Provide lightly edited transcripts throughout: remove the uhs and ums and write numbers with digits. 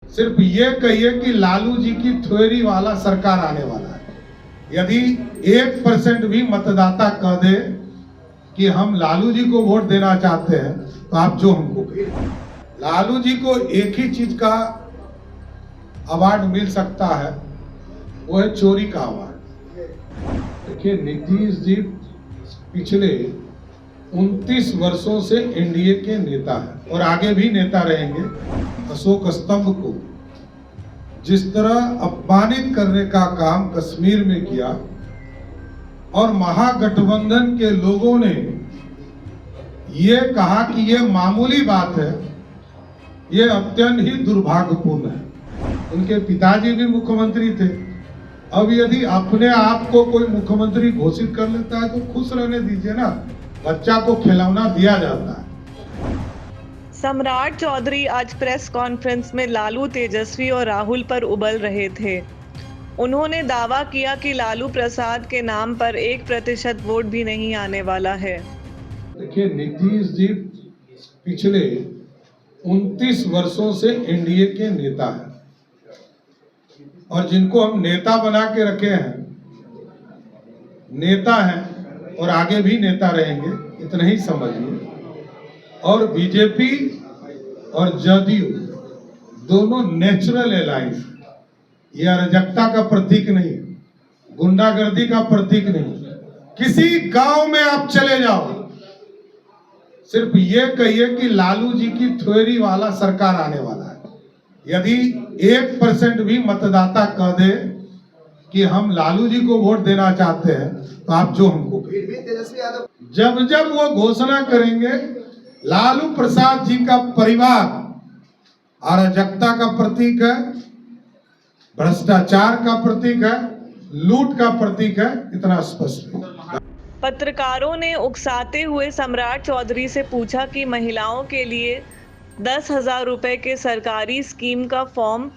सिर्फ ये कहिए कि लालू जी की थ्योरी वाला सरकार आने वाला है। यदि 1% भी मतदाता कह दे कि हम लालू जी को वोट देना चाहते हैं तो आप जो हमको कहिए। लालू जी को एक ही चीज का अवार्ड मिल सकता है, वो है चोरी का अवार्ड। देखिए, नीतीश जी पिछले 29 वर्षों से एनडीए के नेता हैं और आगे भी नेता रहेंगे। अशोक स्तंभ को जिस तरह अपमानित करने का काम कश्मीर में किया और महागठबंधन के लोगों ने ये कहा कि ये मामूली बात है, ये अत्यंत ही दुर्भाग्यपूर्ण है। उनके पिताजी भी मुख्यमंत्री थे। अब यदि अपने आप को कोई मुख्यमंत्री घोषित कर लेता है तो खुश रहने दीजिए ना, बच्चा को खिलौना दिया जाता है। सम्राट चौधरी आज प्रेस कॉन्फ्रेंस में लालू, तेजस्वी और राहुल पर उबल रहे थे। उन्होंने दावा किया कि लालू प्रसाद के नाम पर 1% वोट भी नहीं आने वाला है। देखिए, नीतीश जी पिछले 29 वर्षों से एनडीए के नेता हैं और जिनको हम नेता बना के रखे हैं, नेता हैं और आगे भी नेता रहेंगे, इतना ही समझिए। और बीजेपी और जदयू दोनों नेचुरल एलायंस, ये अराजकता का प्रतीक नहीं, गुंडागर्दी का प्रतीक नहीं। किसी गांव में आप चले जाओ, सिर्फ ये कहिए कि लालू जी की थ्योरी वाला सरकार आने वाला है। यदि 1% भी मतदाता कह दे कि हम लालू जी को वोट देना चाहते हैं तो आप जो हमको कहिए। जब जब वो घोषणा करेंगे, लालू प्रसाद जी का परिवार अराजकता का प्रतीक है, भ्रष्टाचार का प्रतीक है, लूट का प्रतीक है, इतना स्पष्ट है। पत्रकारों ने उकसाते हुए सम्राट चौधरी से पूछा कि महिलाओं के लिए 10,000 रुपए के सरकारी स्कीम का फॉर्म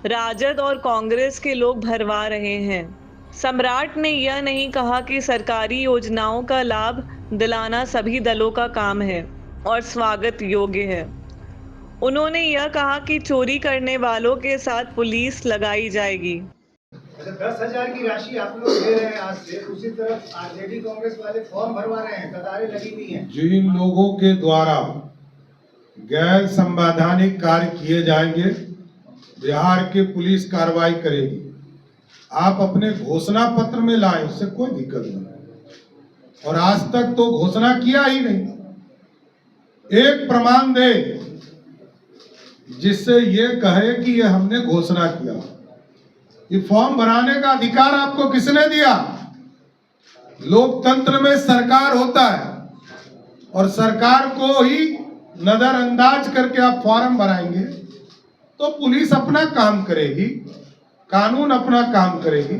राजद और कांग्रेस के लोग भरवा रहे हैं। सम्राट ने यह नहीं कहा कि सरकारी योजनाओं का लाभ दिलाना सभी दलों का काम है और स्वागत योग्य है। उन्होंने यह कहा कि चोरी करने वालों के साथ पुलिस लगाई जाएगी। 10,000 की राशि आप लोग दे रहे हैं आज से, उसी तरफ आरजेडी कांग्रेस वाले फॉर्म भरवा रहे हैं, कतारें लगी हुई हैं। जिन लोगों के द्वारा गैर संवैधानिक कार्य किए जाएंगे, बिहार की पुलिस कार्रवाई करेगी। आप अपने घोषणा पत्र में लाए, उससे कोई दिक्कत नहीं, और आज तक तो घोषणा किया ही नहीं। एक प्रमाण दे जिससे ये कहे कि ये हमने घोषणा किया। ये फॉर्म भराने का अधिकार आपको किसने दिया? लोकतंत्र में सरकार होता है और सरकार को ही नजरअंदाज करके आप फॉर्म भराएंगे तो पुलिस अपना काम करेगी, कानून अपना काम करेगी,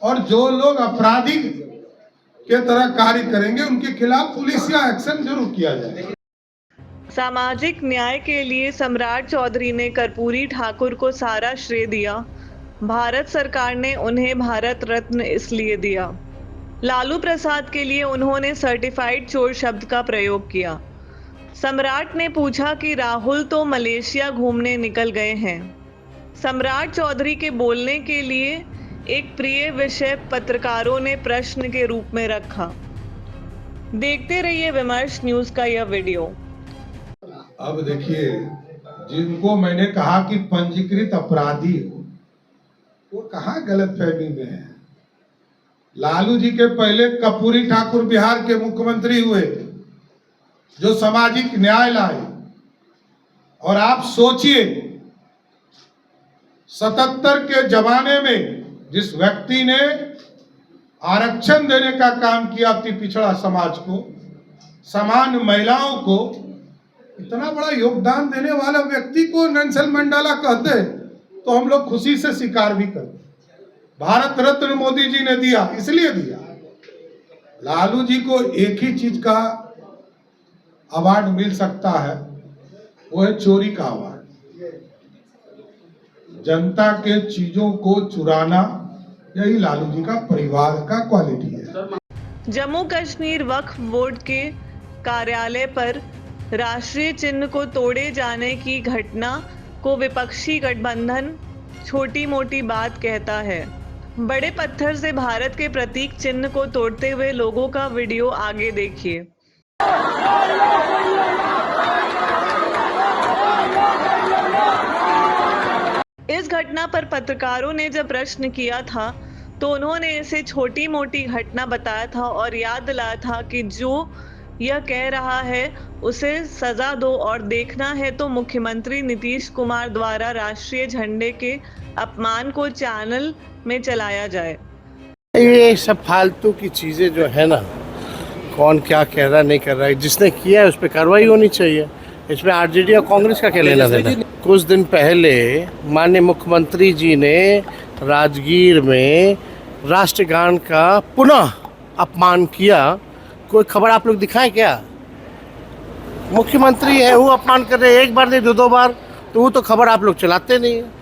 और जो लोग अपराधी के तरह कार्य करेंगे उनके खिलाफ पुलिस का एक्शन जरूर किया जाएगा। सामाजिक न्याय के लिए सम्राट चौधरी ने कर्पूरी ठाकुर को सारा श्रेय दिया। भारत सरकार ने उन्हें भारत रत्न इसलिए दिया। लालू प्रसाद के लिए उन्होंने सर्टिफाइड चोर शब्द का प्रयोग किया। सम्राट ने पूछा कि राहुल तो मलेशिया घूमने निकल गए हैं। सम्राट चौधरी के बोलने के लिए एक प्रिय विषय पत्रकारों ने प्रश्न के रूप में रखा। देखते रहिए विमर्श न्यूज का यह वीडियो। अब देखिए, जिनको मैंने कहा कि पंजीकृत अपराधी हो, वो कहाँ गलतफहमी में है। लालू जी के पहले कर्पूरी ठाकुर बिहार के मुख्यमंत्री हुए जो सामाजिक न्याय लाए, और आप सोचिए 77 के जमाने में जिस व्यक्ति ने आरक्षण देने का काम किया अति पिछड़ा समाज को, समान महिलाओं को, इतना बड़ा योगदान देने वाला व्यक्ति को नेल्सन मंडेला कहते तो हम लोग खुशी से स्वीकार भी करते। भारत रत्न मोदी जी ने दिया, इसलिए दिया। लालू जी को एक ही चीज का अवार्ड मिल सकता है, वो है चोरी का अवार्ड। जनता के चीजों को चुराना, यही लालू जी का परिवार का क्वालिटी है। जम्मू कश्मीर वक्फ बोर्ड के कार्यालय पर राष्ट्रीय चिन्ह को तोड़े जाने की घटना को विपक्षी गठबंधन छोटी मोटी बात कहता है। बड़े पत्थर से भारत के प्रतीक चिन्ह को तोड़ते हुए लोगों का वीडियो आगे देखिए। इस घटना पर पत्रकारों ने जब प्रश्न किया था तो उन्होंने इसे छोटी मोटी घटना बताया था और याद दिलाया था कि जो यह कह रहा है उसे सजा दो और देखना है तो मुख्यमंत्री नीतीश कुमार द्वारा राष्ट्रीय झंडे के अपमान को चैनल में चलाया जाए। ये सब फालतू की चीज़ें जो है ना, कौन क्या कह रहा नहीं कर रहा है, जिसने किया है उस पर कार्रवाई होनी चाहिए। इसमें आरजेडी और कांग्रेस का क्या लेना देना। कुछ दिन पहले माननीय मुख्यमंत्री जी ने राजगीर में राष्ट्रगान का पुनः अपमान किया। कोई खबर आप लोग दिखाएं क्या? मुख्यमंत्री है वो अपमान कर रहे, एक बार नहीं दो बार, तो वो तो खबर आप लोग चलाते नहीं है।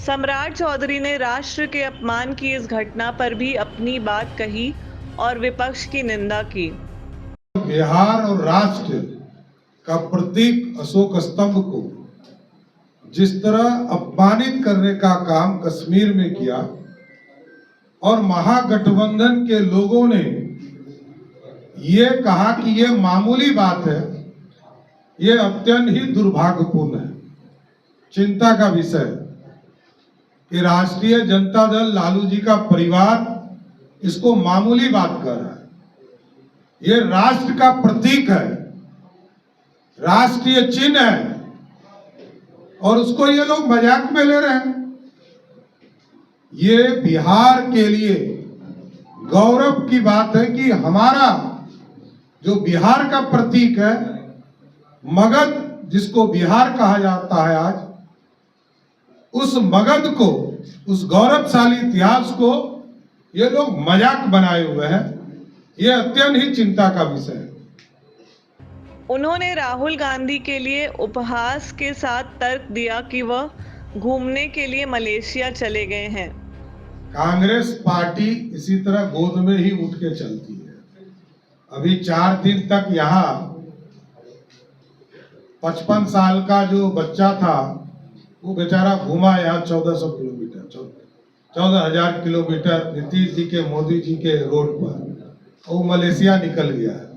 सम्राट चौधरी ने राष्ट्र के अपमान की इस घटना पर भी अपनी बात कही और विपक्ष की निंदा की। बिहार और राष्ट्र का प्रतीक अशोक स्तंभ को जिस तरह अपमानित करने का काम कश्मीर में किया और महागठबंधन के लोगों ने ये कहा कि ये मामूली बात है, ये अत्यंत ही दुर्भाग्यपूर्ण है, चिंता का विषय है कि राष्ट्रीय जनता दल लालू जी का परिवार इसको मामूली बात कर रहा है। ये राष्ट्र का प्रतीक है, राष्ट्रीय चिन्ह है और उसको ये लोग मजाक में ले रहे हैं। ये बिहार के लिए गौरव की बात है कि हमारा जो बिहार का प्रतीक है, मगध जिसको बिहार कहा जाता है आज, उस मगध को, उस गौरवशाली इतिहास को ये लोग मजाक बनाए हुए हैं। ये अत्यंत ही चिंता का विषय है। उन्होंने राहुल गांधी के लिए उपहास के साथ तर्क दिया कि वह घूमने के लिए मलेशिया चले गए हैं। कांग्रेस पार्टी इसी तरह गोद में ही उठ के चलती है। अभी 4 दिन तक यहाँ 55 साल का जो बच्चा था वो बेचारा घूमा यहाँ 1400 किलोमीटर, 14,000 किलोमीटर नीतीश जी के, मोदी जी के रोड पर, वो मलेशिया निकल गया है।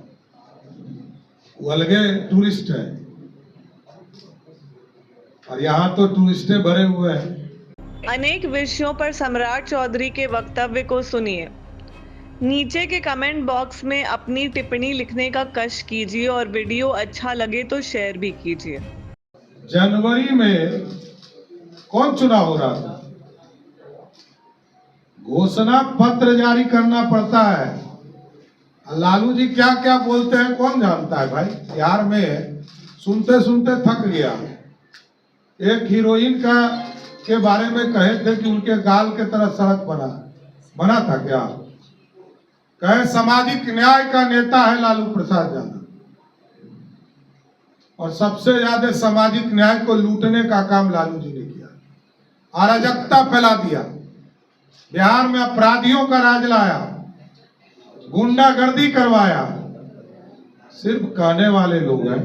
वो अलगे टूरिस्ट है और यहाँ तो टूरिस्टे भरे हुए हैं। अनेक विषयों पर सम्राट चौधरी के वक्तव्य को सुनिए। नीचे के कमेंट बॉक्स में अपनी टिप्पणी लिखने का कष्ट कीजिए और वीडियो अच्छा लगे तो शेयर भी कीजिए। जनवरी में कौन चुनाव हो रहा था? घोषणा पत्र जारी करना पड़ता है। लालू जी क्या क्या बोलते हैं कौन जानता है भाई। बिहार में सुनते सुनते थक गया। एक हीरोइन का के बारे में कहे थे कि उनके गाल के तरह सड़क बना था क्या? कहे सामाजिक न्याय का नेता है लालू प्रसाद यादव और सबसे ज्यादा सामाजिक न्याय को लूटने का काम लालू जी ने किया। अराजकता फैला दिया, बिहार में अपराधियों का राज लाया, गुंडागर्दी करवाया। सिर्फ कहने वाले लोग हैं।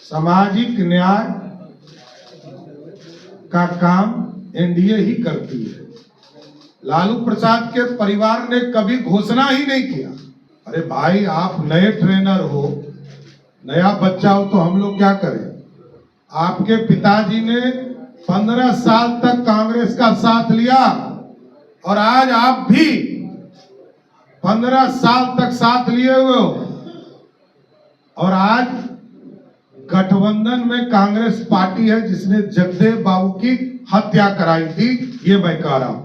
सामाजिक न्याय का काम एनडीए ही करती है। लालू प्रसाद के परिवार ने कभी घोषणा ही नहीं किया। अरे भाई, आप नए ट्रेनर हो, नया बच्चा हो तो हम लोग क्या करें? आपके पिताजी ने 15 साल तक कांग्रेस का साथ लिया और आज आप भी 15 साल तक साथ लिए हुए हो और आज गठबंधन में कांग्रेस पार्टी है जिसने जगदेव बाबू की हत्या कराई थी। ये मैं कह रहा हूं।